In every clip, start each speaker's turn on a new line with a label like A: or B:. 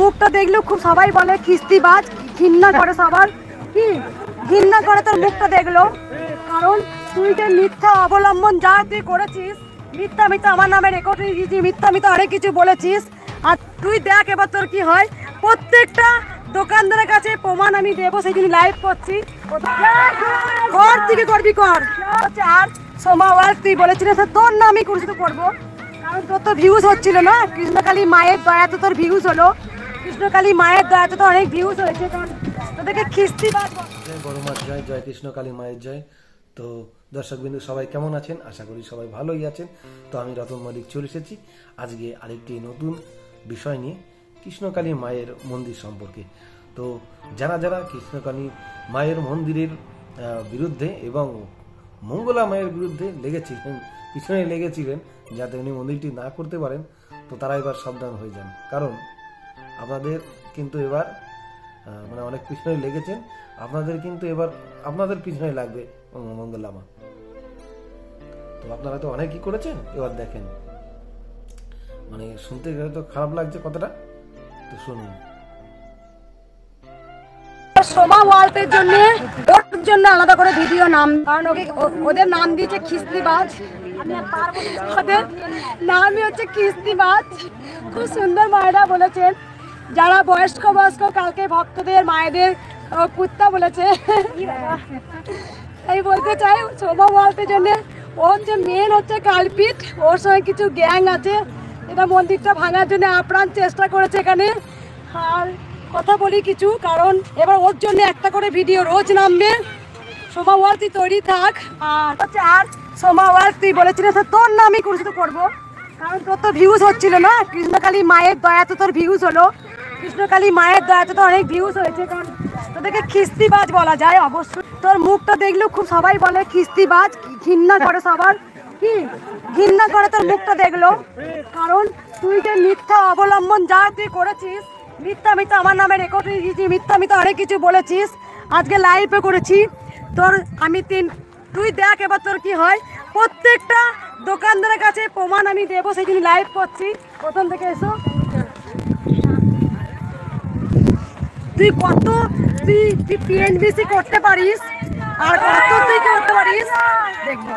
A: মুখটা দেখলেও খুব সবাই বলে খিস্তিবাজ, ঘৃণা করে সবার, কি ঘৃণা করে তোর মুখটা দেখলো। কারণ তুই যে মিথ্যা অবলম্বন যা তুই করেছিস, মিথ্যা মিথ্যা আমার নামে রেকর্ড দিয়েছিস, মিথ্যা মিথ্যা অনেক কিছু বলেছিস। আর তুই দেখ এবার তোর কি হয়। প্রত্যেকটা দোকানদারের কাছে প্রমাণ আমি দেবো, সেই জন্য লাইভ করছি। কর থেকে করবি কর। আর সোমা ওয়ার্ক তুই বলেছিলিস তোর নামই কুরুষিত করবো, কারণ তোর তো ভিউজ হচ্ছিল না। কৃষ্ণকালী মায়ের দয়াতে তোর ভিউজ হলো, কৃষ্ণকালী মায়ের দয়াতে তো অনেক ভিউজ হয়েছে। কারণ তোদেরকে খিস্তিবাজ
B: বড় মাছ জয়, জয় কৃষ্ণকালী মায়ের জয়। তো দর্শকবিন্দু সবাই কেমন আছেন? আশা করি সবাই ভালোই আছেন। তো আমি রতন মল্লিক চলে এসেছি আজকে আরেকটি নতুন বিষয় নিয়ে, কৃষ্ণকালী মায়ের মন্দির সম্পর্কে। তো যারা যারা কৃষ্ণকালী মায়ের মন্দিরের বিরুদ্ধে এবং মঙ্গলা মায়ের বিরুদ্ধে লেগেছিলেন, পিছনে লেগেছিলেন যাতে উনি মন্দিরটি না করতে পারেন, তো তারা এবার সাবধান হয়ে যান। কারণ আপনাদের কিন্তু এবার মানে অনেক পিছনে লেগেছেন, আপনাদের কিন্তু এবার আপনাদের পিছনে লাগবে মঙ্গলা মা। তো আপনারা তো অনেকই করেছেন, এবার দেখেন, মানে শুনতে গেলে তো খারাপ লাগছে কথাটা, তো শুনুন।
A: সোমা ওয়ার্ল্ডের জন্য ওর জন্য আলাদা করে ভিডিও নাম, কারণ ওদের নাম দিয়েছে খিস্তিবাজ। আমি আর পারবো না, ওদের নামই হচ্ছে খিস্তিবাজ। খুব সুন্দর মায়েরা বলেছেন, যারা বয়স্ক কালকে ভক্তদের মায়েদের কুত্তা বলেছে। তাই বলতে চাই সোমা ওয়ার্ল্ডের জন্য ওর যে মেন হচ্ছে কালপিট, ওর সঙ্গে কিছু গ্যাং আছে, এটা মন্দিরটা ভাঙার জন্য আপ্রাণ চেষ্টা করেছে এখানে। আর কথা বলি কিছু, কারণ এবার ওর জন্য একটা করে ভিডিও রোজ নামবে। সোমা ওয়ার্ল্ড তুই তৈরি থাক। আর সোমা ওয়ার্ল্ড তুই বলেছিলিস তোর নামই কুরুষিত করবো, কারণ তোর তো ভিউজ হচ্ছিল না। কৃষ্ণকালী মায়ের দয়াতে তোর ভিউজ হলো, কৃষ্ণকালী মায়ের দয়াতে তো অনেক ভিউজ হয়েছে। কারণ তোদেরকে খিস্তিবাজ বলা যায় অবশ্যই। তোর মুখটা দেখলেও খুব সবাই বলে খিস্তিবাজ, ঘৃণা করে সবার, কি ঘৃণা করে তোর মুখটা দেখলো। কারণ তুই যে মিথ্যা অবলম্বন যা তুই করেছিস, মিথ্যা মিথ্যা আমার নামে রেকর্ড দিয়েছিস, মিথ্যা মিথ্যা অনেক কিছু বলেছিস, আজকে লাইভে করেছি তোর আমি তুই দেখ এবার তোর কি হয়। প্রত্যেকটা দোকানদারের কাছে প্রমাণ আমি দেবো, সেই জন্য লাইভ করছি। প্রথম থেকে এসো, তুই কত তুই পিএনবিসি করতে পারিস আর কত তুই করতে পারিস দেখবো।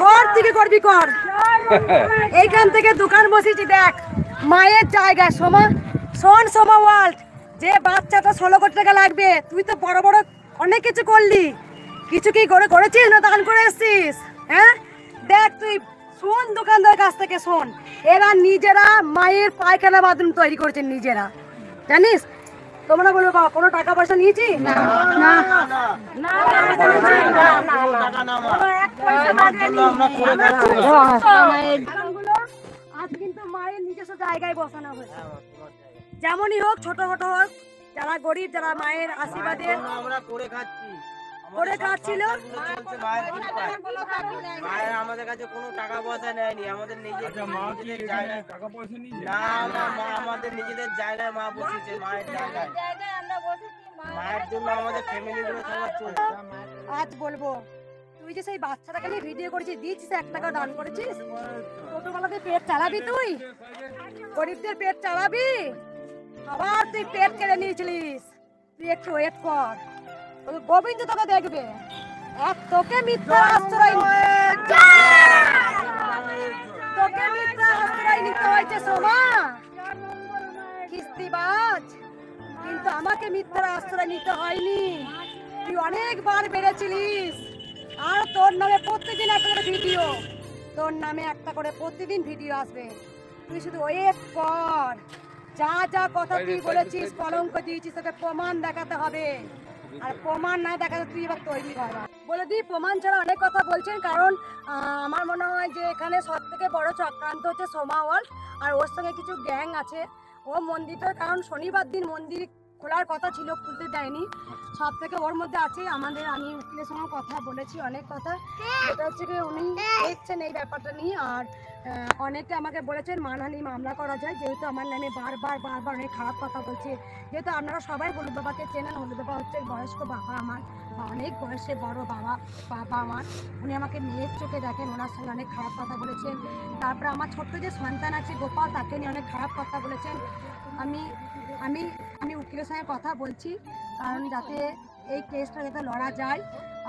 A: কর থেকে করবি কর। এইখান থেকে দোকান বসেছি দেখ, মায়ের জায়গায়। শোন সোমা ওয়ার্ল্ড, যে বাচ্চাটা 16 কোটি টাকা লাগবে, তুই তো বড় বড় অনেক কিছু করলি, কিছু কি করেছিস না দান করে এসছিস? হ্যাঁ দেখ, তুই শোন দোকানদারের কাছ থেকে শোন, এরা নিজেরা মায়ের পায়খানা বাথরুম তৈরি করেছেন নিজেরা, জানিস? তোমরা বলো কোনো টাকা পয়সা নিয়েছি? না না না, আজ কিন্তু মায়ের নিজস্ব জায়গায় বসানো হয়েছে। যেমনই হোক, ছোট ছোট হোক, যারা গরিব, যারা মায়ের আশীর্বাদে আমরা করে খাচ্ছিল।
C: আমাদের কাছে কোনো টাকা পয়সা নেয়নি, আমাদের নিজেদের জায়গায় মা বসেছে, মায়ের জায়গায়, মায়ের জন্য আমাদের ফ্যামিলি গুলো সবার চলছে।
A: আজ বলবো, তুই যে সেই বাচ্চাটাকে নিয়ে ভিডিও করেছিস, দিয়েছিস 1 টাকা দান করেছিস, ছোটবেলাতে পেট চালাবি, তুই গরিবদের পেট চালাবি, আবার তুই পেট কেড়ে নিয়েছিলিস। তুই একটু ওয়েট কর, গোবিন্দ তোকে দেখবে। তোকে মিথ্যা আশ্রয় নিতে হয়েছে সোমা, খিস্তিবাজ। কিন্তু আমাকে মিথ্যার আশ্রয় নিতে হয়নি, তুই অনেকবার বেড়েছিলিস। আর তোর নামে প্রতিদিন একটা করে ভিডিও, তোর নামে একটা করে প্রতিদিন ভিডিও আসবে। তুই শুধু ওয়েট কর। যা যা কথা তুই বলেছিস, কলঙ্ক দিয়েছিস, তোকে প্রমাণ দেখাতে হবে। আর প্রমাণ না দেখাতে তুই এবার তৈরি কর। বলে দিই, প্রমাণ ছাড়া অনেক কথা বলছেন। কারণ আমার মনে হয় যে এখানে সব থেকে বড় চক্রান্ত হচ্ছে সোমা ওয়ার্ল্ড, আর ওর সঙ্গে কিছু গ্যাং আছে। ও মন্দিরটা, কারণ শনিবার দিন মন্দির খোলার কথা ছিল, খুলতে দেয়নি, সব থেকে ওর মধ্যে আছে। আমি উকিলের সঙ্গে কথা বলেছি, অনেক কথা। এটা হচ্ছে কি উনি দেখছেন এই ব্যাপারটা নিয়ে। আর অনেকে আমাকে বলেছেন মানহানি মামলা করা যায়, যেহেতু আমার নামে বারবার অনেক খারাপ কথা বলছে। যেহেতু আপনারা সবাই হলুদ বাবাকে চেনেন, হলুদ বাবা হচ্ছে বয়স্ক বাবা আমার, অনেক বয়সে বড় বাবা আমার। উনি আমাকে মেয়ের চোখে দেখেন, ওনার সঙ্গে অনেক খারাপ কথা বলেছেন। তারপরে আমার ছোট্ট যে সন্তান আছে গোপাল, তাকে নিয়ে অনেক খারাপ কথা বলেছেন। আমি আমি আমি উকিলের সঙ্গে কথা বলছি, কারণ যাতে এই কেসটা যাতে লড়া যায়।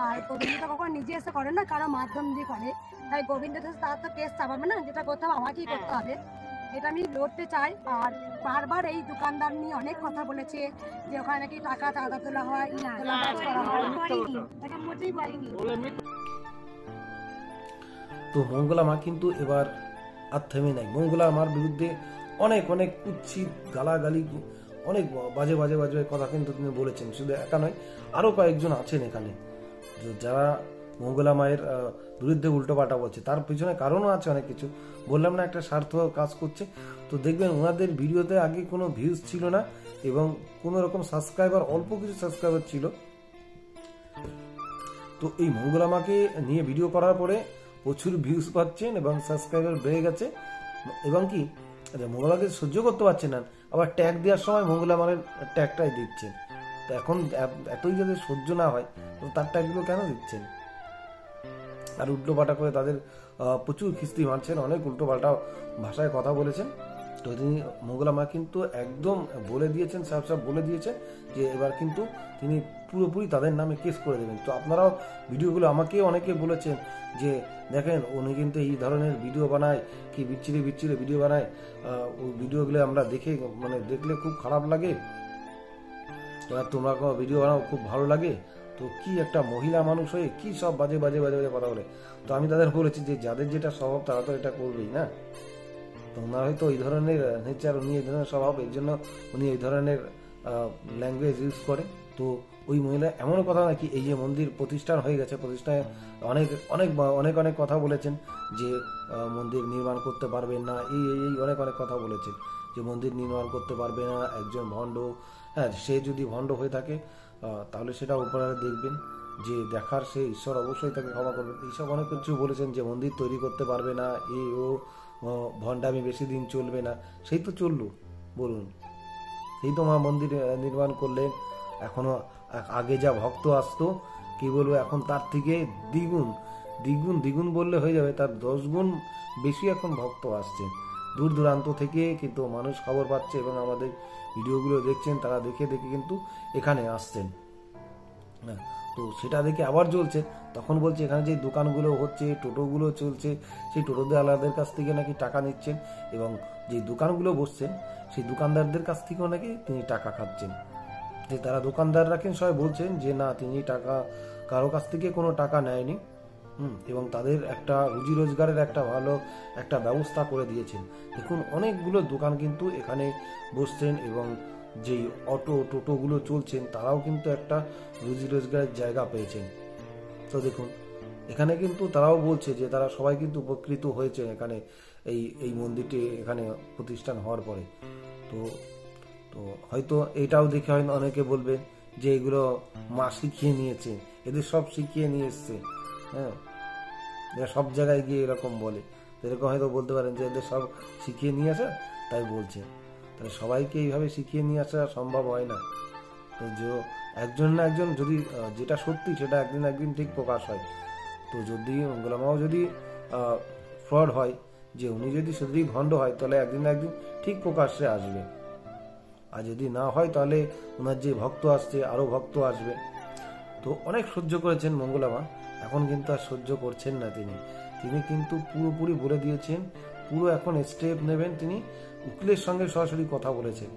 A: আর গোবিন্দ তো কখনো নিজে এসে করে না, কারো মাধ্যম দিয়ে করে, তাই গোবিন্দ তার তো কেস চাপাবে না, যেটা করতে হবে আমাকেই করতে হবে। এটা আমি লড়তে চাই। আর বারবার এই দোকানদার নিয়ে অনেক কথা বলেছে যে ওখানে নাকি টাকা চাঁদা তোলা হয়, তোলাবাজ করা হয়, এটা মোটেই বলেনি।
B: তো মঙ্গলা মা কিন্তু এবার আর থেমে নাই। মঙ্গলা মার বিরুদ্ধে অনেক অনেক কুৎসিত গালাগালি, অনেক বাজে বাজে বাজে কথা কিন্তু তিনি বলেছেন। শুধু একা নয়, আরো কয়েকজন আছেন এখানে যারা মঙ্গলা মায়ের বিরুদ্ধে উল্টোপাল্টা বলছে। তার পিছনে কারণও আছে অনেক কিছু, বললাম না একটা স্বার্থ কাজ করছে। তো দেখবেন ওনাদের ভিডিওতে আগে কোনো ভিউজ ছিল না এবং কোনো রকম সাবস্ক্রাইবার, অল্প কিছু সাবস্ক্রাইবার ছিল। তো এই মঙ্গলা মাকে নিয়ে ভিডিও করার পরে প্রচুর ভিউজ পাচ্ছেন এবং সাবস্ক্রাইবার বেড়ে গেছে। এবং কি মঙ্গলাকে সহ্য করতে পারছেন না, আবার ট্যাগ দেওয়ার সময় মঙ্গলা মায়ের ট্যাগটাই দিচ্ছেন। তো এখন এতই যদি সহ্য না হয় তো তার ট্যাগগুলো কেন দিচ্ছেন? আর উল্টোপাল্টা করে তাদের প্রচুর খিস্তি মারছেন, অনেক উল্টোপাল্টা ভাষায় কথা বলেছেন। তো তিনি মঙ্গলা মা কিন্তু একদম বলে দিয়েছেন, সব বলে দিয়েছেন যে এবার কিন্তু তিনি পুরোপুরি তাদের নামে কেস করে দেবেন। তো আপনারাও ভিডিওগুলো আমাকে অনেকে বলেছেন যে দেখেন উনি কিন্তু এই ধরনের ভিডিও বানায়, কি বিচ্ছিরি ভিডিও বানায়, ওই ভিডিওগুলো আমরা দেখে মানে দেখলে খুব খারাপ লাগে, তোমরা ভিডিও বানাও খুব ভালো লাগে। তো কি একটা মহিলা মানুষ হয়ে কি সব বাজে বাজে বাজে বাজে কথা বলে। তো আমি তাদের বলেছি যে যাদের যেটা স্বভাব তারা তো এটা করবেই না। তো ওনার হয়তো এই ধরনের নেচার, উনি এই ধরনের স্বভাব, এই জন্য উনি এই ধরনের ল্যাঙ্গুয়েজ ইউজ করে। তো ওই মহিলা এমনও কথা নাকি এই যে মন্দির প্রতিষ্ঠান হয়ে গেছে, প্রতিষ্ঠায় অনেক অনেক অনেক অনেক কথা বলেছেন যে মন্দির নির্মাণ করতে পারবেন না, এই এই অনেক অনেক কথা বলেছেন যে মন্দির নির্মাণ করতে পারবে না একজন ভণ্ড। হ্যাঁ, সে যদি ভণ্ড হয়ে থাকে তাহলে সেটা উপরে দেখবেন, যে দেখার সে ঈশ্বর অবশ্যই তাকে ক্ষমা করবেন। এইসব অনেক কিছু বলেছেন যে মন্দির তৈরি করতে পারবে না, ও ভণ্ডামি বেশি দিন চলবে না। সেই তো চললো, বলুন, সেই তো মা মন্দির নির্মাণ করলেন। এখনো আগে যা ভক্ত আসতো কি বলবো, এখন তার থেকে দ্বিগুণ দ্বিগুণ দ্বিগুণ বললে হয়ে যাবে, তার 10 গুণ বেশি এখন ভক্ত আসছে দূর দূরান্ত থেকে। কিন্তু মানুষ খবর পাচ্ছে এবং আমাদের ভিডিওগুলো দেখছেন, তারা দেখে দেখে কিন্তু এখানে আসছেন। হ্যাঁ, তো সেটা দেখে আবার চলছে। তখন বলছে এখানে যে দোকানগুলো হচ্ছে, টোটোগুলো চলছে, সেই টোটোওয়ালাদের কাছ থেকে নাকি টাকা নিচ্ছেন এবং যে দোকানগুলো বসছেন সেই দোকানদারদের কাছ থেকেও নাকি তিনি টাকা খাচ্ছেন। যে তারা দোকানদার রাখেন সবাই বলছেন যে না, তিনি টাকা কারো কাছ থেকে কোনো টাকা নেয়নি, এবং তাদের একটা রুজি রোজগারের একটা ভালো একটা ব্যবস্থা করে দিয়েছেন। দেখুন অনেকগুলো দোকান কিন্তু এখানে বসছেন এবং যেই অটো টোটোগুলো চলছেন তারাও কিন্তু একটা রুজি রোজগারের জায়গা পেয়েছেন। তো দেখুন এখানে কিন্তু তারাও বলছে যে তারা সবাই কিন্তু উপকৃত হয়েছে এখানে এই মন্দিরটি এখানে প্রতিষ্ঠান হওয়ার পরে। তো তো হয়তো এটাও দেখে হয়তো অনেকে বলবে যে এগুলো মা শিখিয়ে নিয়েছে, এদের সব শিখিয়ে নিয়ে এসছে। হ্যাঁ, এরা সব জায়গায় গিয়ে এরকম বলে, এরকম হয়তো বলতে পারেন যে এদের সব শিখিয়ে নিয়ে আসা তাই বলছে। তাহলে সবাইকে এইভাবে শিখিয়ে নিয়ে আসা সম্ভব হয় না। তো যে একজন না একজন যদি যেটা সত্যি সেটা একদিন একদিন ঠিক প্রকাশ হয়। তো যদি মঙ্গলা মাও যদি ফ্রড হয়, যে উনি যদি সত্যি ভণ্ড হয়, তাহলে একদিন না একদিন ঠিক প্রকাশ্যে আসবে। আর যদি না হয় তাহলে ওনার যে ভক্ত আসছে আরো ভক্ত আসবে। তো অনেক সহ্য করেছেন মঙ্গলা মা, এখন কিন্তু আর সহ্য করছেন না। তিনি কিন্তু পুরোপুরি বলে দিয়েছেন, পুরো এখন স্টেপ নেবেন। তিনি উকিলের সঙ্গে সরাসরি কথা বলেছেন,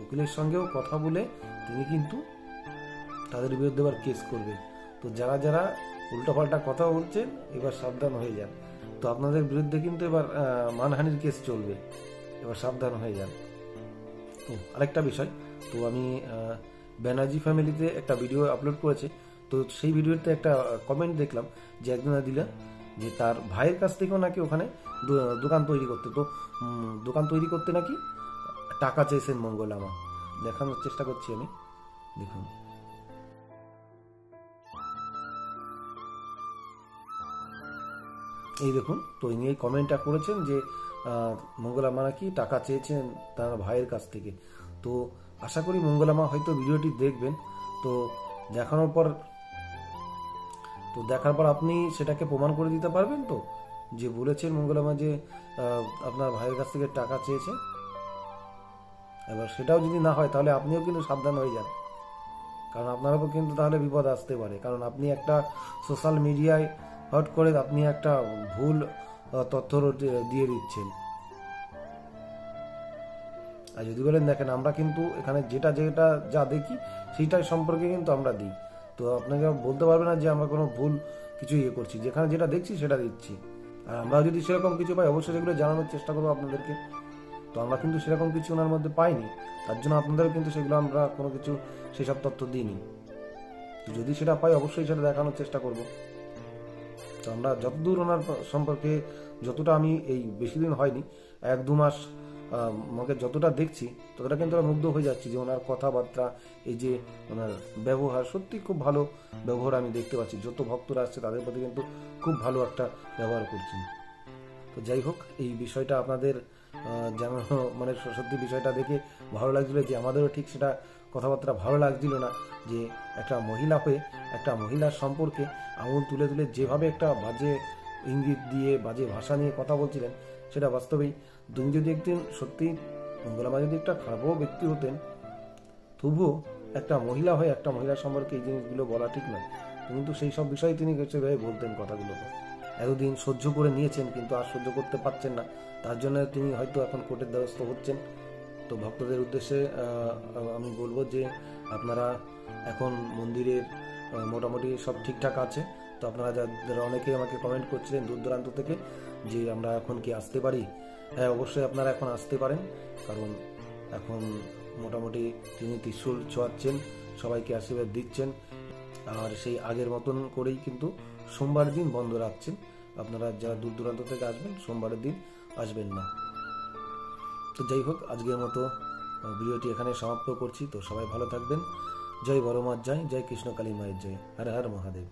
B: উকিলের সঙ্গেও কথা বলে তিনি কিন্তু তাদের বিরুদ্ধে এবার কেস করবেন। তো যারা যারা উল্টোপাল্টা কথা বলছেন এবার সাবধান হয়ে যান। তো আপনাদের বিরুদ্ধে কিন্তু এবার মানহানির কেস চলবে, এবার সাবধান হয়ে যান। তো আরেকটা বিষয়, তো আমি ব্যানার্জি ফ্যামিলিতে একটা ভিডিও আপলোড করেছে। তো সেই ভিডিওতে একটা কমেন্ট দেখলাম যে একজনে দিলেন যে তার ভাইয়ের কাছ থেকেও নাকি ওখানে দোকান তৈরি করতে, তো দোকান তৈরি করতে নাকি টাকা চেয়েছেন মঙ্গলা মা। দেখানোর চেষ্টা করছি আমি, দেখুন। এই দেখুন, তো ইনি এই কমেন্টটা করেছেন যে মঙ্গলা মা নাকি টাকা চেয়েছেন তার ভাইয়ের কাছ থেকে। তো আশা করি মঙ্গলা মা হয়তো ভিডিওটি দেখবেন। তো দেখার পর আপনি সেটাকে প্রমাণ করে দিতে পারবেন তো, যে বলেছেন মঙ্গলা মা যে আপনার ভাইয়ের কাছ থেকে টাকা চেয়েছে। এবার সেটাও যদি না হয় তাহলে আপনিও কিন্তু সাবধান হয়ে যান, কারণ আপনার উপর কিন্তু তাহলে বিপদ আসতে পারে। কারণ আপনি একটা সোশ্যাল মিডিয়ায় হট করে আপনি একটা ভুল তথ্য দিয়ে দিচ্ছেন। আর যদি বলেন দেখেন আমরা কিন্তু এখানে যেটা যা দেখি সেইটাই সম্পর্কে কিন্তু আমরা দিই, তো আপনাকে বলতে পারবে না যে আমরা কোনো ভুল কিছু করছি, যেখানে যেটা দেখছি সেটা দিচ্ছি। আর আমরা যদি সেরকম কিছু পাই অবশ্যই সেগুলো জানানোর চেষ্টা করবো আপনাদেরকে। তো আমরা কিন্তু সেরকম কিছু ওনার মধ্যে পাইনি, তার জন্য আপনাদেরও কিন্তু সেগুলো আমরা কোনো কিছু সেসব তথ্য দিইনি। যদি সেটা পাই অবশ্যই সেটা দেখানোর চেষ্টা করব। তো আমরা যতদূর ওনার সম্পর্কে, যতটা আমি এই বেশি দিন হয়নি, 1-2 মাস আমাকে যতটা দেখছি ততটা কিন্তু আমরা মুগ্ধ হয়ে যাচ্ছি যে ওনার কথাবার্তা, এই যে ওনার ব্যবহার, সত্যি খুব ভালো ব্যবহার আমি দেখতে পাচ্ছি। যত ভক্তরা আসছে তাদের প্রতি কিন্তু খুব ভালো একটা ব্যবহার করছেন। তো যাই হোক, এই বিষয়টা আপনাদের যেন মানে সত্যি বিষয়টা দেখে ভালো লাগছিল, যে আমাদেরও ঠিক সেটা কথাবার্তা ভালো লাগছিল না, যে একটা মহিলা হয়ে একটা মহিলার সম্পর্কে আঙুল তুলে তুলে যেভাবে একটা বাজে ইঙ্গিত দিয়ে বাজে ভাষা নিয়ে কথা বলছিলেন, সেটা বাস্তবেই তুমি যদি একদিন সত্যি মঙ্গলা মা যদি একটা খারাপও ব্যক্তি হতেন, তবুও একটা মহিলা হয়ে একটা মহিলার সম্পর্কে এই জিনিসগুলো বলা ঠিক নয়। কিন্তু সেই সব বিষয়ে তিনি সেভাবে বলতেন কথাগুলো। এতদিন সহ্য করে নিয়েছেন, কিন্তু আর সহ্য করতে পারছেন না, তার জন্য তিনি হয়তো এখন কোর্টের দ্বারস্থ হচ্ছেন। তো ভক্তদের উদ্দেশ্যে আমি বলবো যে আপনারা এখন মন্দিরের মোটামুটি সব ঠিকঠাক আছে। তো আপনারা যারা অনেকে আমাকে কমেন্ট করছিলেন দূর দূরান্ত থেকে যে আমরা এখন কি আসতে পারি, হ্যাঁ অবশ্যই আপনারা এখন আসতে পারেন, কারণ এখন মোটামুটি তিনি ত্রিশূল ছোঁয়াচ্ছেন, সবাইকে আশীর্বাদ দিচ্ছেন। আর সেই আগের মতন করেই কিন্তু সোমবার দিন বন্ধ রাখছেন। আপনারা যারা দূর দূরান্ত থেকে আসবেন সোমবারের দিন আসবেন না। তো যাই হোক, আজকের মতো ভিডিওটি এখানে সমাপ্ত করছি। তো সবাই ভালো থাকবেন। জয় বড় মার জয়, জয় কৃষ্ণ কালী মায়ের জয়, হর হর মহাদেব।